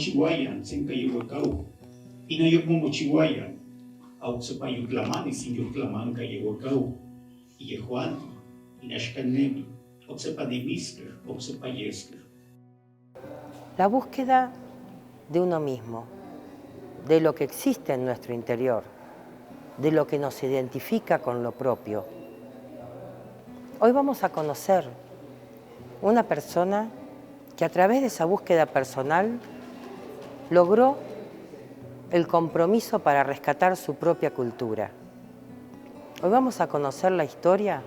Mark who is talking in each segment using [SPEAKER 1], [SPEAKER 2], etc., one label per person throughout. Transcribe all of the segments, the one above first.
[SPEAKER 1] mochihuayan, sencayuacau. Inayok mo mochihuayan, auk sa payuklaman, isinyuklaman kayuacau. Y Juan, inashkanemi, auk sa panemisker, auk sa payesker.
[SPEAKER 2] La búsqueda de uno mismo, de lo que existe en nuestro interior, de lo que nos identifica con lo propio. Hoy vamos a conocer una persona que a través de esa búsqueda personal logró el compromiso para rescatar su propia cultura. Hoy vamos a conocer la historia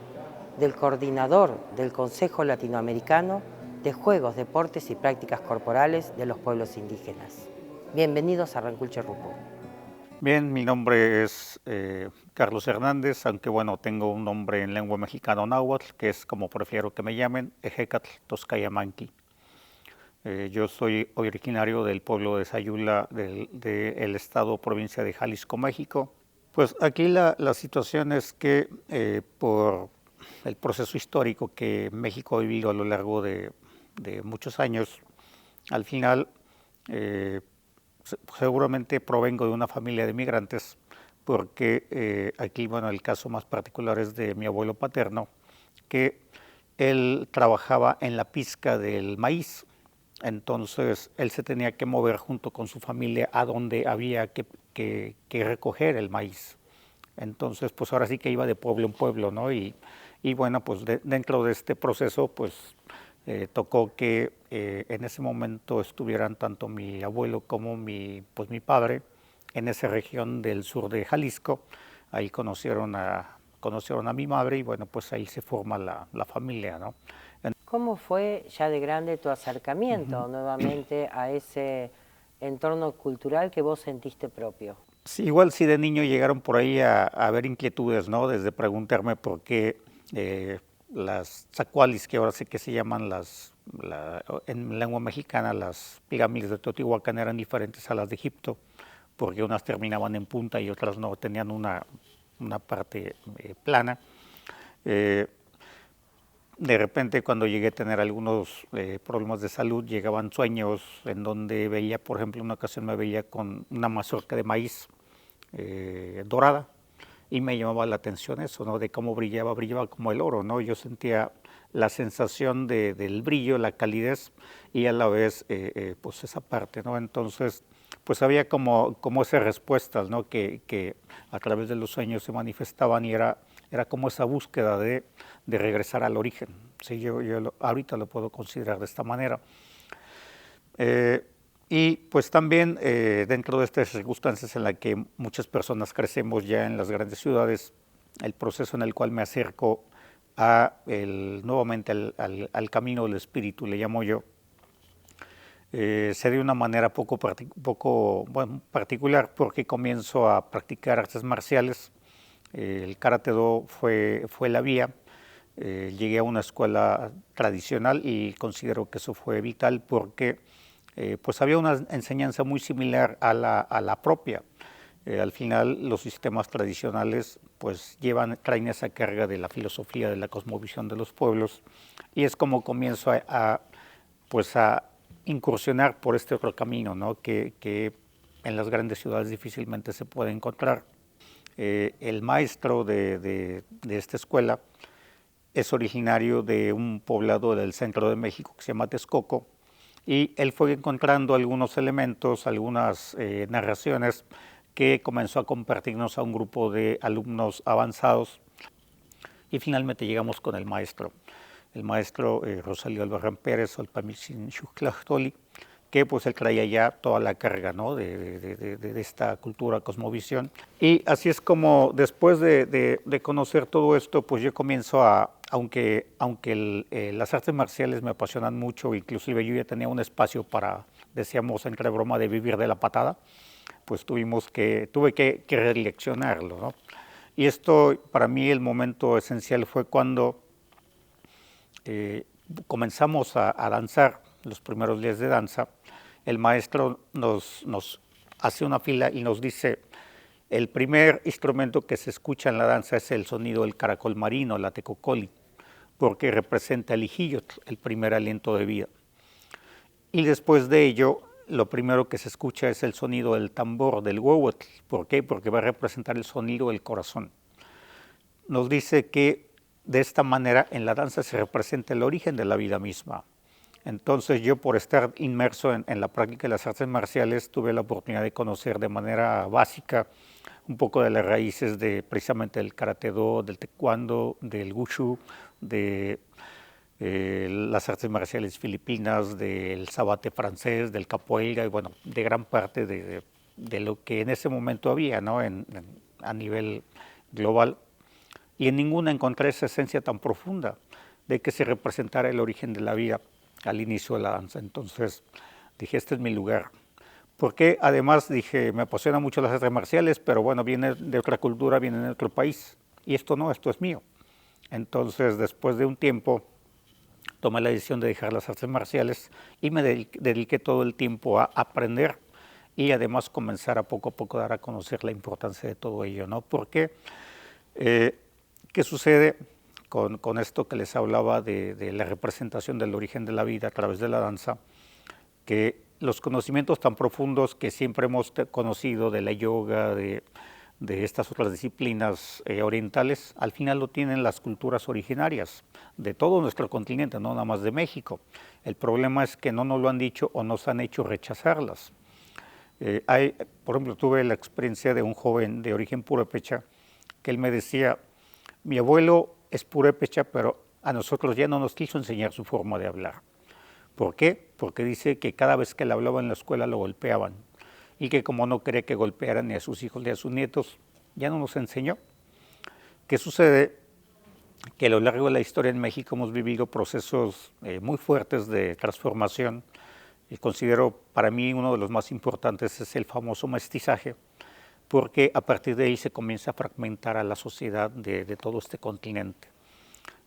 [SPEAKER 2] del coordinador del Consejo Latinoamericano de Juegos, Deportes y Prácticas Corporales de los Pueblos Indígenas. Bienvenidos a Ranculche-Rupu.
[SPEAKER 3] Bien, mi nombre es Carlos Hernández, aunque bueno, tengo un nombre en lengua mexicana náhuatl, que es como prefiero que me llamen, Ejecatl Toscayamanqui. Yo soy originario del pueblo de Sayula, del estado provincia de Jalisco, México. Pues aquí la situación es que por el proceso histórico que México ha vivido a lo largo de muchos años, al final seguramente provengo de una familia de migrantes, porque aquí, bueno, el caso más particular es de mi abuelo paterno, que él trabajaba en la pizca del maíz. Entonces él se tenía que mover junto con su familia a donde había que recoger el maíz. Entonces, pues ahora sí que iba de pueblo en pueblo, ¿no? Y bueno, pues dentro de este proceso, pues tocó que en ese momento estuvieran tanto mi abuelo como mi padre en esa región del sur de Jalisco. Ahí conocieron a mi madre y bueno, pues ahí se forma la familia, ¿no?
[SPEAKER 2] ¿Cómo fue ya de grande tu acercamiento nuevamente a ese entorno cultural que vos sentiste propio?
[SPEAKER 3] Sí, igual sí de niño llegaron por ahí a haber inquietudes, ¿no? Desde preguntarme por qué las tzacualis, que ahora sé que se llaman en lengua mexicana, las pirámides de Teotihuacán eran diferentes a las de Egipto, porque unas terminaban en punta y otras no, tenían una parte plana. De repente, cuando llegué a tener algunos problemas de salud, llegaban sueños en donde veía, por ejemplo, una ocasión me veía con una mazorca de maíz dorada y me llamaba la atención eso, ¿no? De cómo brillaba como el oro, ¿no? Yo sentía la sensación del brillo, la calidez y a la vez, pues esa parte, ¿no? Entonces, pues había como esas respuestas, ¿no? Que a través de los sueños se manifestaban y era como esa búsqueda de regresar al origen. Sí, yo ahorita lo puedo considerar de esta manera. Y pues también dentro de estas circunstancias en las que muchas personas crecemos ya en las grandes ciudades, el proceso en el cual me acerco nuevamente al camino del espíritu, le llamo yo, se de una manera poco particular, porque comienzo a practicar artes marciales. El Karate Do fue la vía. Llegué a una escuela tradicional y considero que eso fue vital porque pues había una enseñanza muy similar a la propia. Al final los sistemas tradicionales pues traen esa carga de la filosofía, de la cosmovisión de los pueblos, y es como comienzo a incursionar por este otro camino, ¿no? que en las grandes ciudades difícilmente se puede encontrar. El maestro de esta escuela es originario de un poblado del centro de México que se llama Texcoco, y él fue encontrando algunos elementos, algunas narraciones que comenzó a compartirnos a un grupo de alumnos avanzados, y finalmente llegamos con el maestro Rosalío Albarrán Pérez, Olpamiltzin Xuctlahtoli, que pues él traía ya toda la carga, ¿no? de esta cultura, cosmovisión. Y así es como después de conocer todo esto, pues yo comienzo aunque las artes marciales me apasionan mucho, inclusive yo ya tenía un espacio para, decíamos entre broma, de vivir de la patada, pues tuve que redireccionarlo, ¿no? Y esto, para mí, el momento esencial fue cuando comenzamos a danzar, los primeros días de danza. El maestro nos hace una fila y nos dice: el primer instrumento que se escucha en la danza es el sonido del caracol marino, la tecocoli, porque representa el ijillotl, el primer aliento de vida. Y después de ello lo primero que se escucha es el sonido del tambor, del huehuetl. ¿Por qué? Porque va a representar el sonido del corazón. Nos dice que de esta manera en la danza se representa el origen de la vida misma. Entonces yo, por estar inmerso en la práctica de las artes marciales, tuve la oportunidad de conocer de manera básica un poco de las raíces de precisamente del karate-do, del taekwondo, del wushu, de las artes marciales filipinas, del sabate francés, del capoeira y bueno, de gran parte de lo que en ese momento había, ¿no? A nivel global. Y en ninguna encontré esa esencia tan profunda de que se representara el origen de la vida al inicio de la danza. Entonces dije, este es mi lugar. Porque además dije, me apasiona mucho las artes marciales, pero bueno, viene de otra cultura, viene de otro país. Y esto no, esto es mío. Entonces, después de un tiempo, tomé la decisión de dejar las artes marciales y me dediqué todo el tiempo a aprender y además comenzar a poco dar a conocer la importancia de todo ello, ¿no? Porque, ¿qué sucede con esto que les hablaba de la representación del origen de la vida a través de la danza? Que los conocimientos tan profundos que siempre hemos conocido de la yoga, de estas otras disciplinas orientales, al final lo tienen las culturas originarias de todo nuestro continente, no nada más de México. El problema es que no nos lo han dicho o nos han hecho rechazarlas. Por ejemplo, tuve la experiencia de un joven de origen purépecha que él me decía, mi abuelo es purépecha, pero a nosotros ya no nos quiso enseñar su forma de hablar. ¿Por qué? Porque dice que cada vez que le hablaba en la escuela lo golpeaban y que como no quería que golpearan ni a sus hijos ni a sus nietos, ya no nos enseñó. ¿Qué sucede? Que a lo largo de la historia en México hemos vivido procesos muy fuertes de transformación y considero para mí uno de los más importantes es el famoso mestizaje, porque a partir de ahí se comienza a fragmentar a la sociedad de todo este continente.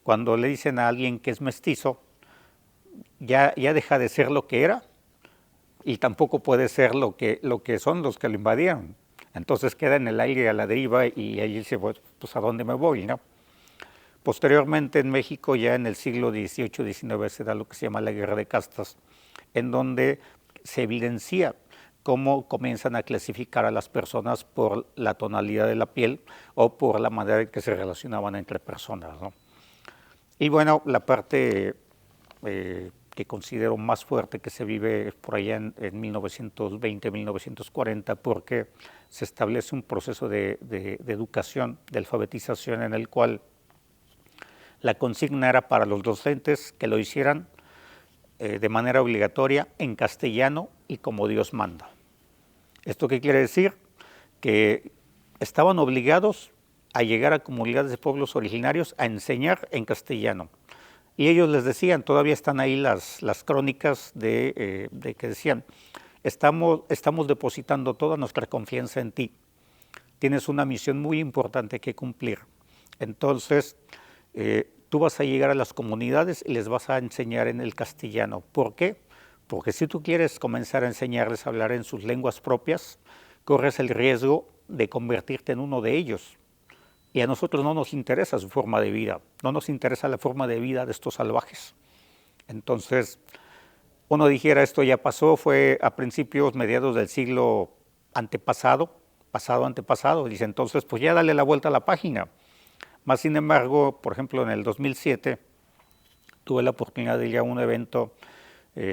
[SPEAKER 3] Cuando le dicen a alguien que es mestizo, ya deja de ser lo que era y tampoco puede ser lo que son los que lo invadieron. Entonces queda en el aire a la deriva y ahí dice, pues ¿a dónde me voy, no? Posteriormente en México, ya en el siglo XVIII-XIX, se da lo que se llama la guerra de castas, en donde se evidencia cómo comienzan a clasificar a las personas por la tonalidad de la piel o por la manera en que se relacionaban entre personas, ¿no? Y bueno, la parte que considero más fuerte que se vive por allá en 1920, 1940, porque se establece un proceso de educación, de alfabetización, en el cual la consigna era para los docentes que lo hicieran de manera obligatoria en castellano y como Dios manda. ¿Esto qué quiere decir? Que estaban obligados a llegar a comunidades de pueblos originarios a enseñar en castellano. Y ellos les decían, todavía están ahí las crónicas de que decían, estamos depositando toda nuestra confianza en ti. Tienes una misión muy importante que cumplir. Entonces, tú vas a llegar a las comunidades y les vas a enseñar en el castellano. ¿Por qué? Porque si tú quieres comenzar a enseñarles a hablar en sus lenguas propias, corres el riesgo de convertirte en uno de ellos. Y a nosotros no nos interesa su forma de vida, no nos interesa la forma de vida de estos salvajes. Entonces, uno dijera, esto ya pasó, fue a principios, mediados del siglo antepasado, dice, entonces pues ya dale la vuelta a la página. Más sin embargo, por ejemplo, en el 2007 tuve la oportunidad de ir a un evento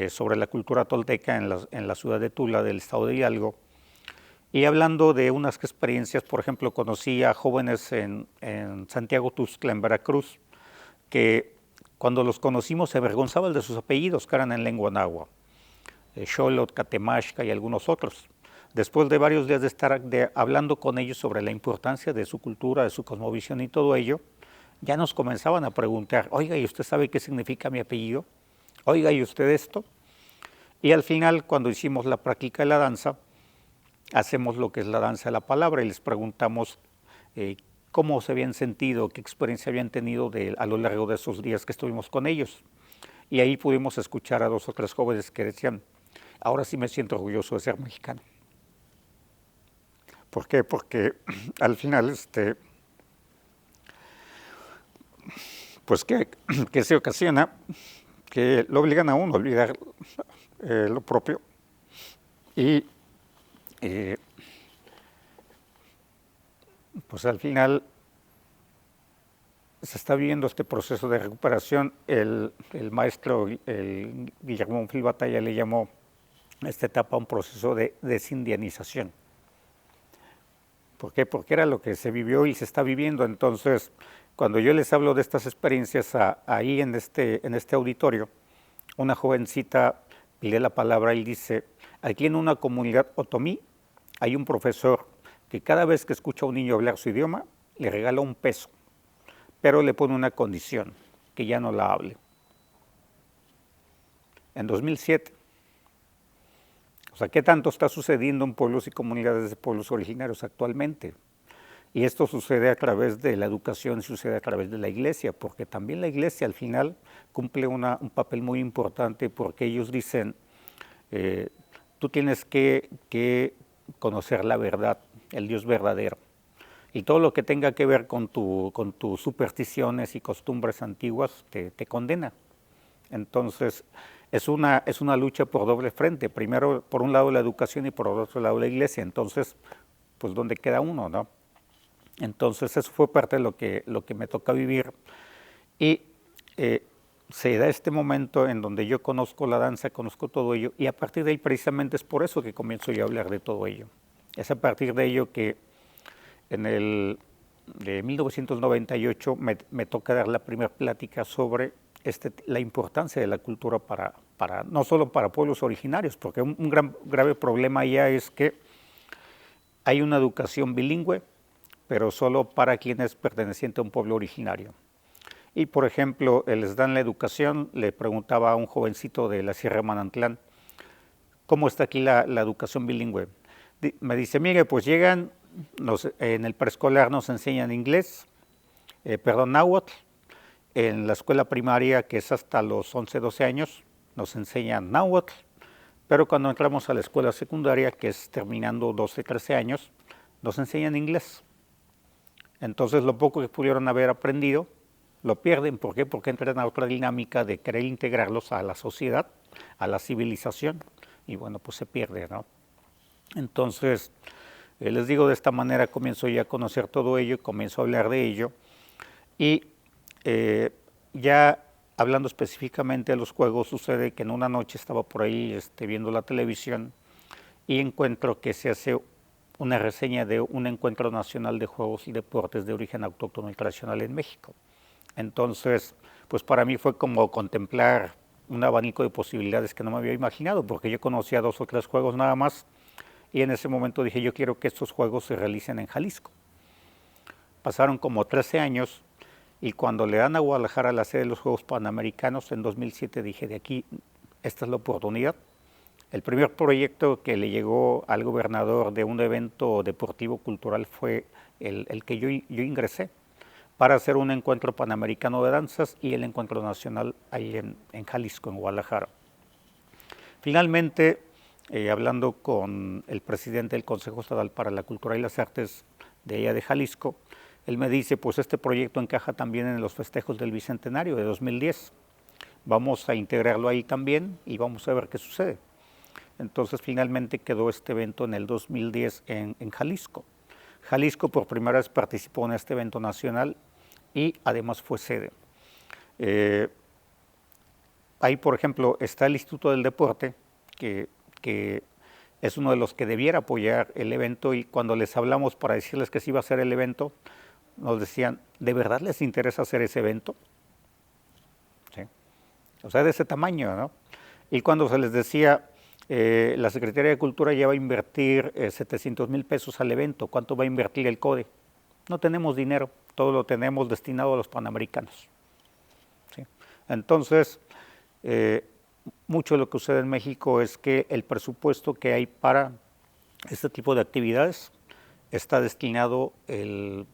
[SPEAKER 3] sobre la cultura tolteca en la ciudad de Tula, del estado de Hidalgo. Y hablando de unas experiencias, por ejemplo, conocí a jóvenes en Santiago Tuxtla, en Veracruz, que cuando los conocimos se avergonzaban de sus apellidos, que eran en lengua náhuatl, Xolotl, Catemachca y algunos otros. Después de varios días de estar hablando con ellos sobre la importancia de su cultura, de su cosmovisión y todo ello, ya nos comenzaban a preguntar, oiga, ¿y usted sabe qué significa mi apellido? Oiga, ¿y usted esto? Y al final, cuando hicimos la práctica de la danza, hacemos lo que es la danza de la palabra y les preguntamos cómo se habían sentido, qué experiencia habían tenido a lo largo de esos días que estuvimos con ellos. Y ahí pudimos escuchar a 2 o 3 jóvenes que decían, ahora sí me siento orgulloso de ser mexicano. ¿Por qué? Porque al final, pues que se ocasiona que lo obligan a uno a olvidar lo propio Y pues al final se está viviendo este proceso de recuperación. El maestro Guillermo Bonfil Batalla le llamó a esta etapa un proceso de desindianización. ¿Por qué? Porque era lo que se vivió y se está viviendo. Entonces, cuando yo les hablo de estas experiencias ahí en este auditorio, una jovencita pide la palabra y dice, aquí en una comunidad otomí hay un profesor que cada vez que escucha a un niño hablar su idioma, le regala $1, pero le pone una condición, que ya no la hable. En 2007. O sea, ¿qué tanto está sucediendo en pueblos y comunidades de pueblos originarios actualmente? Y esto sucede a través de la educación, sucede a través de la iglesia, porque también la iglesia al final cumple un papel muy importante, porque ellos dicen, tú tienes que conocer la verdad, el Dios verdadero. Y todo lo que tenga que ver con tus supersticiones y costumbres antiguas te condena. Entonces, es una lucha por doble frente. Primero, por un lado la educación y por otro lado la iglesia. Entonces, pues, ¿dónde queda uno, no? Entonces, eso fue parte de lo que me toca vivir. Y se da este momento en donde yo conozco la danza, conozco todo ello, y a partir de ahí precisamente es por eso que comienzo yo a hablar de todo ello. Es a partir de ello que de 1998 me toca dar la primera plática sobre la importancia de la cultura no solo para pueblos originarios, porque un grave problema ya es que hay una educación bilingüe, pero solo para quienes pertenecientes a un pueblo originario. Y, por ejemplo, les dan la educación, le preguntaba a un jovencito de la Sierra de Manantlán, ¿cómo está aquí la educación bilingüe? Me dice, mire, pues llegan, en el preescolar nos enseñan inglés, náhuatl, en la escuela primaria, que es hasta los 11, 12 años, nos enseñan náhuatl, pero cuando entramos a la escuela secundaria, que es terminando 12, 13 años, nos enseñan inglés. Entonces, lo poco que pudieron haber aprendido, lo pierden. ¿Por qué? Porque entran a otra dinámica de querer integrarlos a la sociedad, a la civilización, y bueno, pues se pierde, ¿no? Entonces, les digo, de esta manera comienzo ya a conocer todo ello, comienzo a hablar de ello, y ya hablando específicamente de los juegos, sucede que en una noche estaba por ahí viendo la televisión y encuentro que se hace una reseña de un encuentro nacional de juegos y deportes de origen autóctono y tradicional en México. Entonces, pues para mí fue como contemplar un abanico de posibilidades que no me había imaginado, porque yo conocía 2 o 3 juegos nada más, y en ese momento dije, yo quiero que estos juegos se realicen en Jalisco. Pasaron como 13 años, y cuando le dan a Guadalajara la sede de los Juegos Panamericanos, en 2007 dije, de aquí, esta es la oportunidad. El primer proyecto que le llegó al gobernador de un evento deportivo cultural fue el que yo ingresé, para hacer un encuentro panamericano de danzas y el encuentro nacional ahí en Jalisco, en Guadalajara. Finalmente, hablando con el presidente del Consejo Estatal para la Cultura y las Artes de allá de Jalisco, él me dice, pues este proyecto encaja también en los festejos del Bicentenario de 2010. Vamos a integrarlo ahí también y vamos a ver qué sucede. Entonces, finalmente quedó este evento en el 2010 en Jalisco. Jalisco por primera vez participó en este evento nacional y además fue sede. Ahí, por ejemplo, está el Instituto del Deporte, que es uno de los que debiera apoyar el evento, y cuando les hablamos para decirles que sí iba a ser el evento, nos decían, ¿de verdad les interesa hacer ese evento? ¿Sí? O sea, de ese tamaño, ¿no? Y cuando se les decía, la Secretaría de Cultura ya va a invertir 700,000 pesos al evento, ¿cuánto va a invertir el CODE? No tenemos dinero, todo lo tenemos destinado a los Panamericanos. ¿Sí? Entonces, mucho de lo que sucede en México es que el presupuesto que hay para este tipo de actividades está destinado el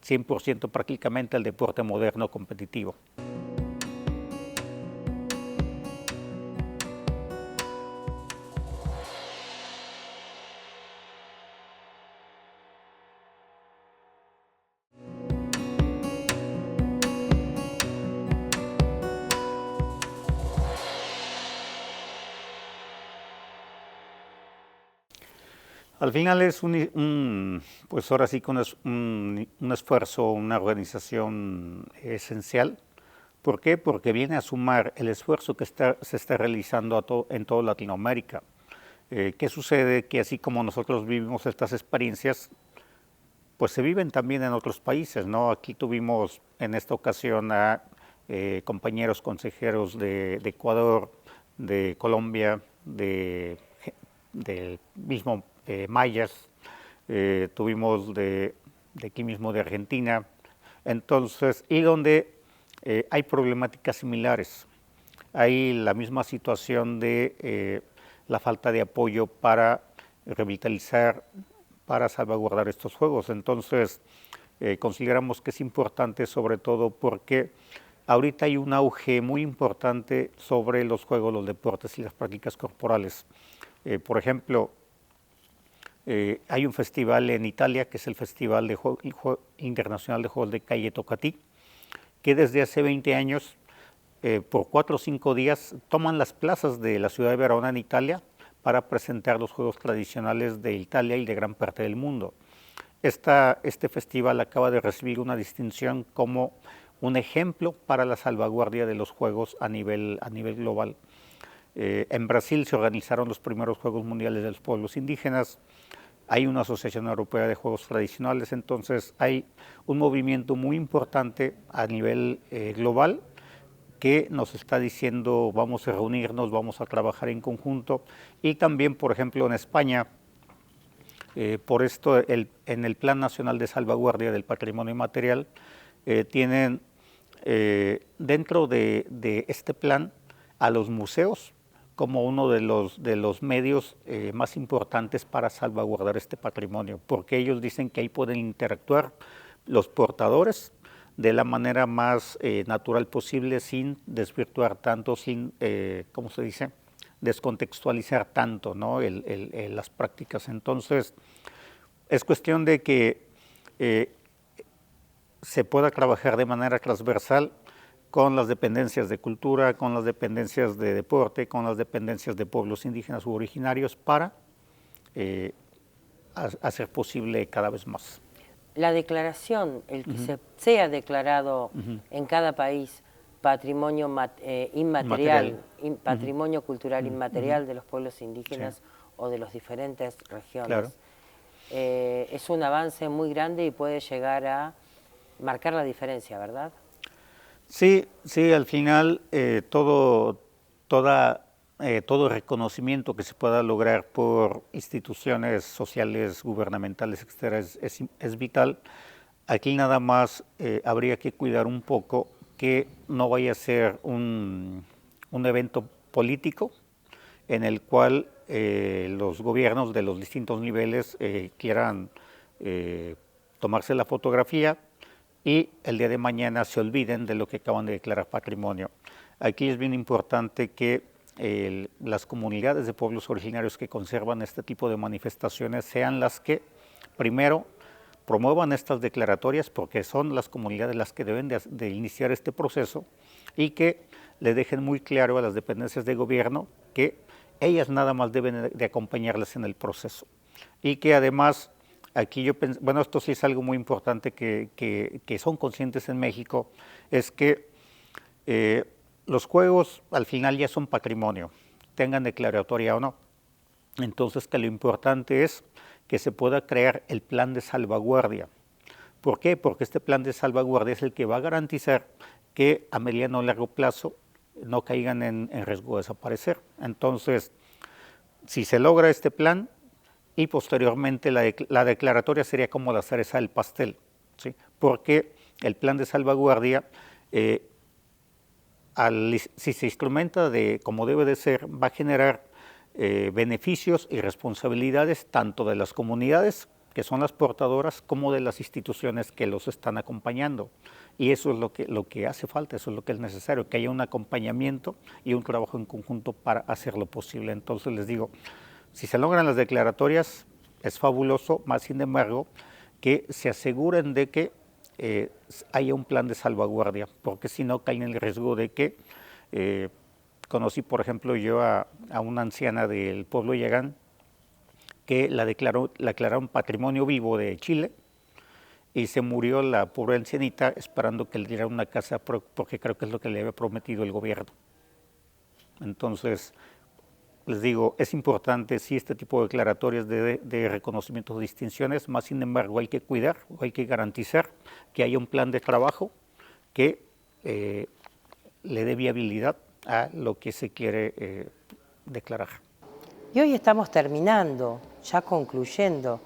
[SPEAKER 3] 100% prácticamente al deporte moderno competitivo. Al final es pues ahora sí que un esfuerzo, una organización esencial. ¿Por qué? Porque viene a sumar el esfuerzo que se está realizando en toda Latinoamérica. ¿Qué sucede? Que así como nosotros vivimos estas experiencias, pues se viven también en otros países, ¿no? Aquí tuvimos en esta ocasión a compañeros consejeros de Ecuador, de Colombia, del mismo mayas, tuvimos de aquí mismo de Argentina, entonces, y donde hay problemáticas similares. Hay la misma situación de la falta de apoyo para revitalizar, para salvaguardar estos juegos. Entonces, consideramos que es importante sobre todo porque ahorita hay un auge muy importante sobre los juegos, los deportes y las prácticas corporales. Por ejemplo, hay un festival en Italia que es el Festival Internacional de Juegos de Calle Tocatí, que desde hace 20 años, por 4 o 5 días, toman las plazas de la ciudad de Verona en Italia para presentar los juegos tradicionales de Italia y de gran parte del mundo. Este festival acaba de recibir una distinción como un ejemplo para la salvaguardia de los juegos a nivel global. En Brasil se organizaron los primeros Juegos Mundiales de los Pueblos Indígenas, hay una Asociación Europea de Juegos Tradicionales, entonces hay un movimiento muy importante a nivel global que nos está diciendo vamos a reunirnos, vamos a trabajar en conjunto, y también, por ejemplo, en España, por esto en el Plan Nacional de Salvaguardia del Patrimonio Inmaterial tienen dentro de este plan a los museos como uno de los medios más importantes para salvaguardar este patrimonio, porque ellos dicen que ahí pueden interactuar los portadores de la manera más natural posible, sin desvirtuar tanto, sin, ¿cómo se dice?, descontextualizar tanto, ¿no?, las prácticas. Entonces, es cuestión de que se pueda trabajar de manera transversal con las dependencias de cultura, con las dependencias de deporte, con las dependencias de pueblos indígenas u originarios para hacer posible cada vez más.
[SPEAKER 2] La declaración, el que sea declarado en cada país patrimonio inmaterial, patrimonio cultural inmaterial de los pueblos indígenas o de las diferentes regiones,
[SPEAKER 3] Claro.
[SPEAKER 2] Es un avance muy grande y puede llegar a marcar la diferencia, ¿verdad?
[SPEAKER 3] Sí, al final todo reconocimiento que se pueda lograr por instituciones sociales, gubernamentales, etcétera, es vital. Aquí nada más habría que cuidar un poco que no vaya a ser un evento político en el cual los gobiernos de los distintos niveles quieran tomarse la fotografía y el día de mañana se olviden de lo que acaban de declarar patrimonio. Aquí es bien importante que las comunidades de pueblos originarios que conservan este tipo de manifestaciones sean las que primero promuevan estas declaratorias, porque son las comunidades las que deben de iniciar este proceso, y que le dejen muy claro a las dependencias de gobierno que ellas nada más deben de acompañarles en el proceso, y que además aquí bueno, esto sí es algo muy importante que son conscientes en México, es que los juegos al final ya son patrimonio, tengan declaratoria o no. Entonces, que lo importante es que se pueda crear el plan de salvaguardia. ¿Por qué? Porque este plan de salvaguardia es el que va a garantizar que a mediano o largo plazo no caigan en riesgo de desaparecer. Entonces, si se logra este plan, y posteriormente la declaratoria sería como la cereza del pastel, ¿sí? Porque el plan de salvaguardia, si se instrumenta como debe de ser, va a generar beneficios y responsabilidades tanto de las comunidades, que son las portadoras, como de las instituciones que los están acompañando. Y eso es lo que hace falta, eso es lo que es necesario, que haya un acompañamiento y un trabajo en conjunto para hacerlo posible. Entonces les digo, si se logran las declaratorias, es fabuloso, más sin embargo, que se aseguren de que haya un plan de salvaguardia, porque si no caen en el riesgo de que, conocí por ejemplo yo a una anciana del pueblo Yagán, que la declararon patrimonio vivo de Chile, y se murió la pobre ancianita esperando que le dieran una casa porque creo que es lo que le había prometido el gobierno. Entonces, les digo, es importante sí este tipo de declaratorias de reconocimientos de distinciones, más sin embargo hay que cuidar, hay que garantizar que haya un plan de trabajo que le dé viabilidad a lo que se quiere declarar.
[SPEAKER 2] Y hoy estamos terminando, ya concluyendo,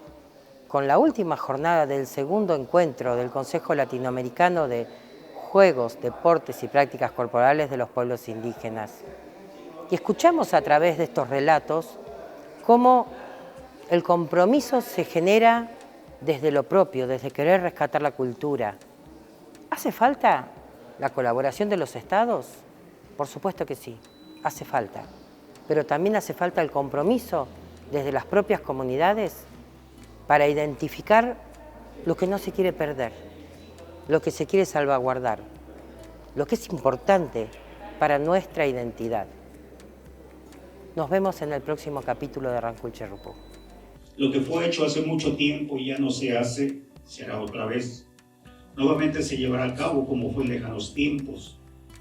[SPEAKER 2] con la última jornada del segundo encuentro del Consejo Latinoamericano de Juegos, Deportes y Prácticas Corporales de los Pueblos Indígenas. Y escuchamos a través de estos relatos cómo el compromiso se genera desde lo propio, desde querer rescatar la cultura. ¿Hace falta la colaboración de los estados? Por supuesto que sí, hace falta. Pero también hace falta el compromiso desde las propias comunidades para identificar lo que no se quiere perder, lo que se quiere salvaguardar, lo que es importante para nuestra identidad. Nos vemos en el próximo capítulo de Rancul Cherrupú.
[SPEAKER 1] Lo que fue hecho hace mucho tiempo ya no se hace, se hará otra vez. Nuevamente se llevará a cabo como fue en lejanos tiempos.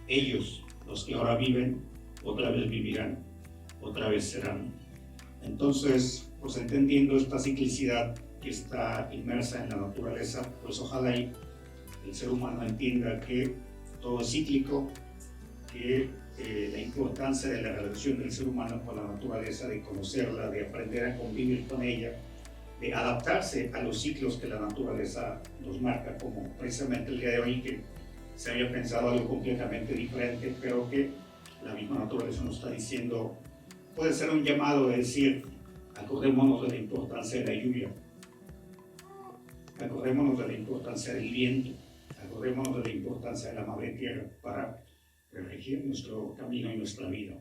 [SPEAKER 1] Ellos, los que ahora viven, otra vez vivirán, otra vez serán. Entonces, pues entendiendo esta ciclicidad que está inmersa en la naturaleza, pues ojalá y el ser humano entienda que todo es cíclico, que la importancia de la relación del ser humano con la naturaleza, de conocerla, de aprender a convivir con ella, de adaptarse a los ciclos que la naturaleza nos marca, como precisamente el día de hoy, que se había pensado algo completamente diferente, pero que la misma naturaleza nos está diciendo, puede ser un llamado de decir, acordémonos de la importancia de la lluvia, acordémonos de la importancia del viento, acordémonos de la importancia de la madre tierra para regir nuestro camino y nuestra vida.